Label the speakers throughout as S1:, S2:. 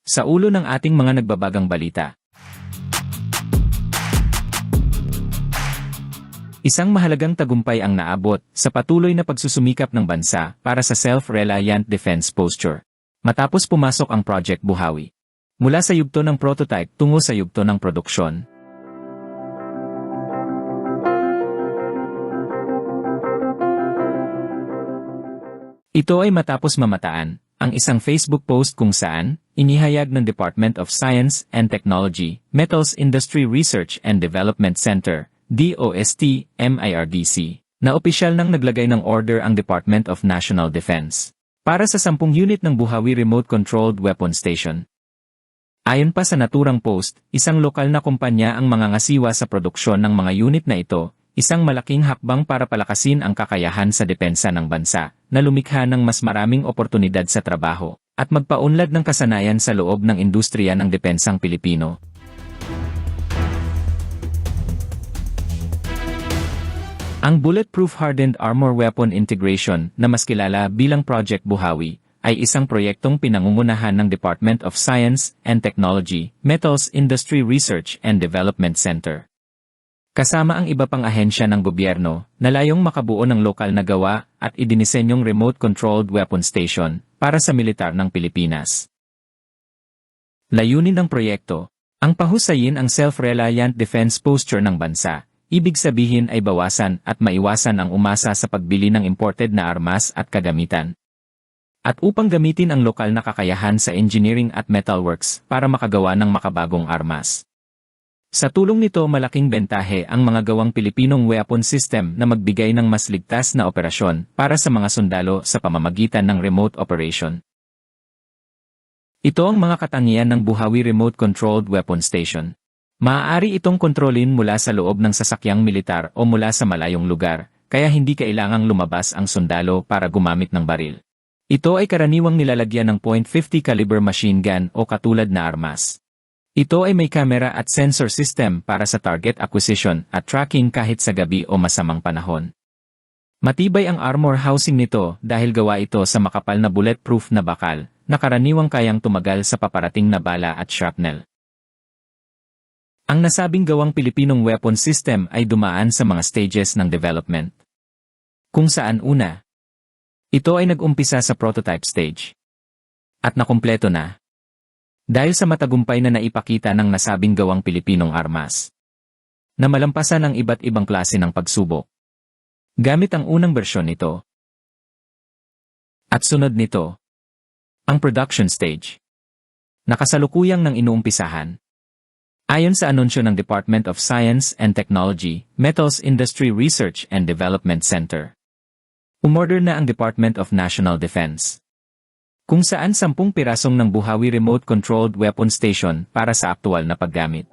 S1: Sa ulo ng ating mga nagbabagang balita. Isang mahalagang tagumpay ang naabot sa patuloy na pagsusumikap ng bansa para sa self-reliant defense posture. Matapos pumasok ang Project Buhawi. Mula sa yugto ng prototype tungo sa yugto ng produksyon. Ito ay matapos mamataan ang isang Facebook post kung saan inihayag ng Department of Science and Technology, Metals Industry Research and Development Center, DOST, MIRDC, na opisyal nang naglagay ng order ang Department of National Defense para sa 10 unit ng Buhawi Remote-Controlled Weapon Station. Ayon pa sa naturang post, isang lokal na kumpanya ang mangangasiwa sa produksyon ng mga unit na ito, isang malaking hakbang para palakasin ang kakayahan sa depensa ng bansa, na lumikha ng mas maraming oportunidad sa trabaho, at magpaunlad ng kasanayan sa loob ng industriya ng depensang Pilipino. Ang Bulletproof Hardened Armor Weapon Integration, na mas kilala bilang Project Buhawi, ay isang proyektong pinangungunahan ng Department of Science and Technology, Metals Industry Research and Development Center. Kasama ang iba pang ahensya ng gobyerno, na layong makabuo ng lokal na gawa at idinisenyong remote-controlled weapon station para sa militar ng Pilipinas. Layunin ng proyekto, ang pahusayin ang self-reliant defense posture ng bansa, ibig sabihin ay bawasan at maiwasan ang umasa sa pagbili ng imported na armas at kagamitan. At upang gamitin ang lokal na kakayahan sa engineering at metalworks para makagawa ng makabagong armas. Sa tulong nito malaking bentahe ang mga gawang Pilipinong weapon system na magbigay ng mas ligtas na operasyon para sa mga sundalo sa pamamagitan ng remote operation. Ito ang mga katangian ng Buhawi Remote Controlled Weapon Station. Maaari itong kontrolin mula sa loob ng sasakyang militar o mula sa malayong lugar, kaya hindi kailangang lumabas ang sundalo para gumamit ng baril. Ito ay karaniwang nilalagyan ng .50 caliber machine gun o katulad na armas. Ito ay may camera at sensor system para sa target acquisition at tracking kahit sa gabi o masamang panahon. Matibay ang armor housing nito dahil gawa ito sa makapal na bulletproof na bakal na karaniwang kayang tumagal sa paparating na bala at shrapnel. Ang nasabing gawang Pilipinong weapon system ay dumaan sa mga stages ng development. Kung saan una, ito ay nag-umpisa sa prototype stage. At nakumpleto na. Dahil sa matagumpay na naipakita ng nasabing gawang Pilipinong armas. Na malampasan ang iba't ibang klase ng pagsubok. Gamit ang unang bersyon nito. At sunod nito, ang production stage. Nakasalukuyang nang inuumpisahan. Ayon sa anunsyo ng Department of Science and Technology, Metals Industry Research and Development Center. Umorder na ang Department of National Defense. Kung saan 10 pirasong ng Buhawi Remote-Controlled Weapon Station para sa aktual na paggamit.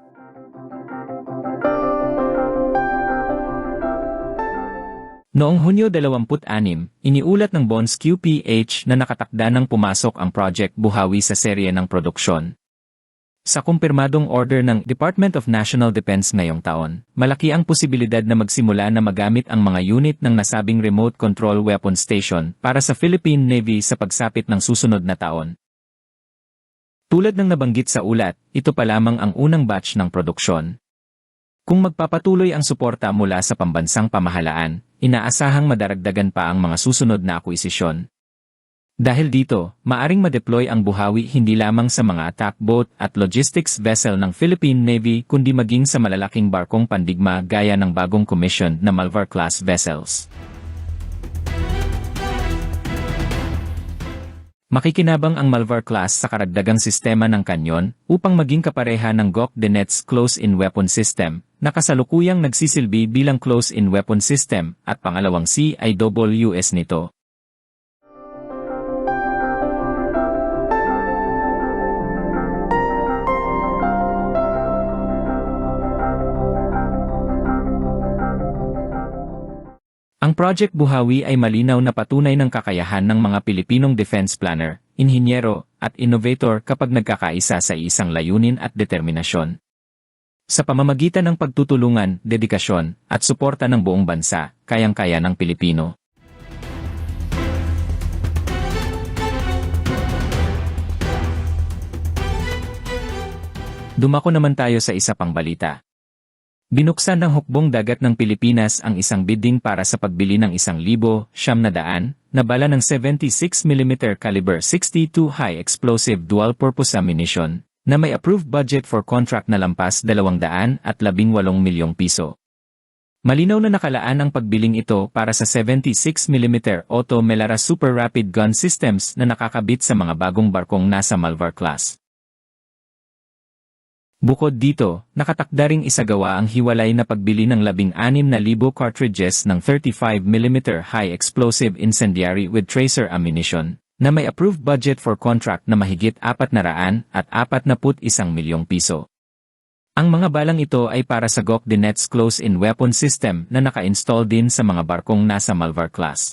S1: Noong Hunyo 26, iniulat ng Bonds QPH na nakatakda ng pumasok ang Project Buhawi sa serye ng produksyon. Sa kumpirmadong order ng Department of National Defense ngayong taon, malaki ang posibilidad na magsimula na magamit ang mga unit ng nasabing Remote Control Weapon Station para sa Philippine Navy sa pagsapit ng susunod na taon. Tulad ng nabanggit sa ulat, ito pa lamang ang unang batch ng produksyon. Kung magpapatuloy ang suporta mula sa pambansang pamahalaan, inaasahang madaragdagan pa ang mga susunod na akuisisyon. Dahil dito, maaring ma-deploy ang Buhawi hindi lamang sa mga attack boat at logistics vessel ng Philippine Navy kundi maging sa malalaking barkong pandigma gaya ng bagong commissioned na Malvar-class vessels. Makikinabang ang Malvar-class sa karagdagang sistema ng kanyon upang maging kapareha ng GOC Denet's Close-in Weapon System na kasalukuyang nagsisilbi bilang Close-in Weapon System at pangalawang CIWS nito. Ang Project Buhawi ay malinaw na patunay ng kakayahan ng mga Pilipinong defense planner, inhinyero, at innovator kapag nagkakaisa sa isang layunin at determinasyon. Sa pamamagitan ng pagtutulungan, dedikasyon, at suporta ng buong bansa, kayang-kaya ng Pilipino. Dumako naman tayo sa isa pang balita. Binuksan ng hukbong dagat ng Pilipinas ang isang bidding para sa pagbili ng 1,900 na bala ng 76mm caliber 62 high explosive dual-purpose ammunition na may approved budget for contract na lampas 218 milyong piso. Malinaw na nakalaan ang pagbiling ito para sa 76mm Otto Melara Super Rapid Gun Systems na nakakabit sa mga bagong barkong nasa Malvar class. Bukod dito, nakatakda ring isagawa ang hiwalay na pagbili ng 16,000 cartridges ng 35mm high explosive incendiary with tracer ammunition na may approved budget for contract na mahigit 441 milyong piso. Ang mga balang ito ay para sa GOC Dinets Close-in Weapon System na naka-install din sa mga barkong nasa Malvar class.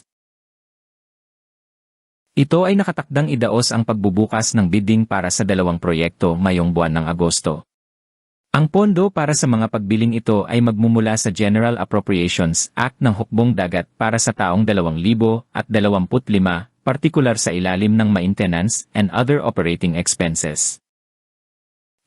S1: Ito ay nakatakdang idaos ang pagbubukas ng bidding para sa 2 proyekto ngayong buwan ng Agosto. Ang pondo para sa mga pagbiling ito ay magmumula sa General Appropriations Act ng Hukbong Dagat para sa taong 2025, partikular sa ilalim ng maintenance and other operating expenses.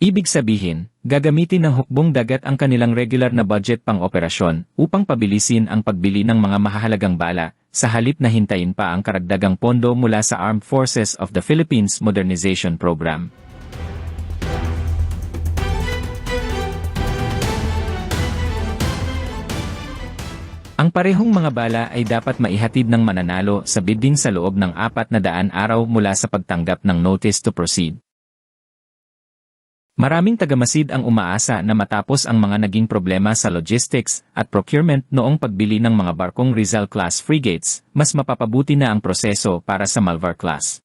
S1: Ibig sabihin, gagamitin ng Hukbong Dagat ang kanilang regular na budget pang-operasyon upang pabilisin ang pagbili ng mga mahahalagang bala, sa halip na hintayin pa ang karagdagang pondo mula sa Armed Forces of the Philippines Modernization Program. Ang parehong mga bala ay dapat maihatid ng mananalo sa bidding sa loob ng 400 araw mula sa pagtanggap ng notice to proceed. Maraming tagamasid ang umaasa na matapos ang mga naging problema sa logistics at procurement noong pagbili ng mga barkong Rizal-class frigates, mas mapapabuti na ang proseso para sa Malvar class.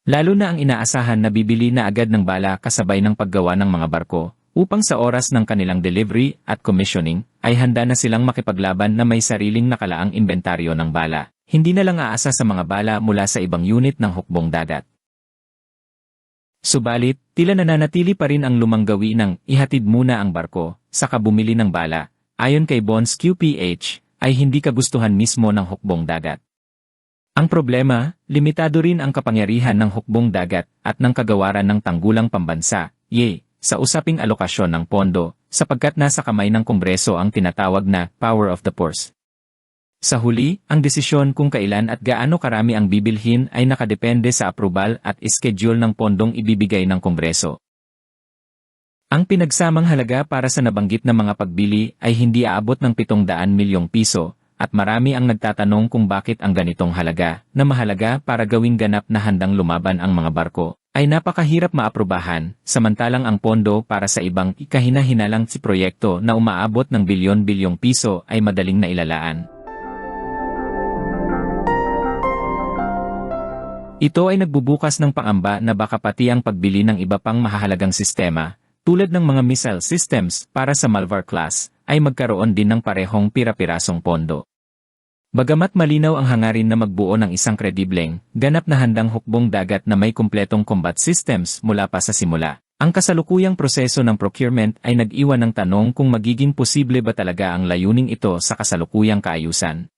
S1: Lalo na ang inaasahan na bibili na agad ng bala kasabay ng paggawa ng mga barko, upang sa oras ng kanilang delivery at commissioning, ay handa na silang makipaglaban na may sariling nakalaang inventaryo ng bala. Hindi na lang aasa sa mga bala mula sa ibang unit ng Hukbong Dagat. Subalit, tila nananatili pa rin ang lumang gawi ng ihatid muna ang barko, saka bumili ng bala, ayon kay Bonds QPH, ay hindi kagustuhan mismo ng Hukbong Dagat. Ang problema, limitado rin ang kapangyarihan ng Hukbong Dagat at ng kagawaran ng tanggulang pambansa, sa usaping alokasyon ng pondo, sapagkat nasa kamay ng Kongreso ang tinatawag na power of the purse. Sa huli, ang desisyon kung kailan at gaano karami ang bibilhin ay nakadepende sa aprobal at schedule ng pondong ibibigay ng Kongreso. Ang pinagsamang halaga para sa nabanggit na mga pagbili ay hindi aabot ng 700 milyong piso, at marami ang nagtatanong kung bakit ang ganitong halaga, na mahalaga para gawing ganap na handang lumaban ang mga barko, ay napakahirap maaprubahan, samantalang ang pondo para sa ibang kahina-hinalang proyekto na umaabot ng bilyon-bilyong piso ay madaling nailalaan. Ito ay nagbubukas ng pangamba na baka pati ang pagbili ng iba pang mahahalagang sistema, tulad ng mga missile systems para sa Malvar class, ay magkaroon din ng parehong pira-pirasong pondo. Bagamat malinaw ang hangarin na magbuo ng isang kredibleng, ganap na handang Hukbong Dagat na may kumpletong combat systems mula pa sa simula, ang kasalukuyang proseso ng procurement ay nag-iwan ng tanong kung magiging posible ba talaga ang layuning ito sa kasalukuyang kaayusan.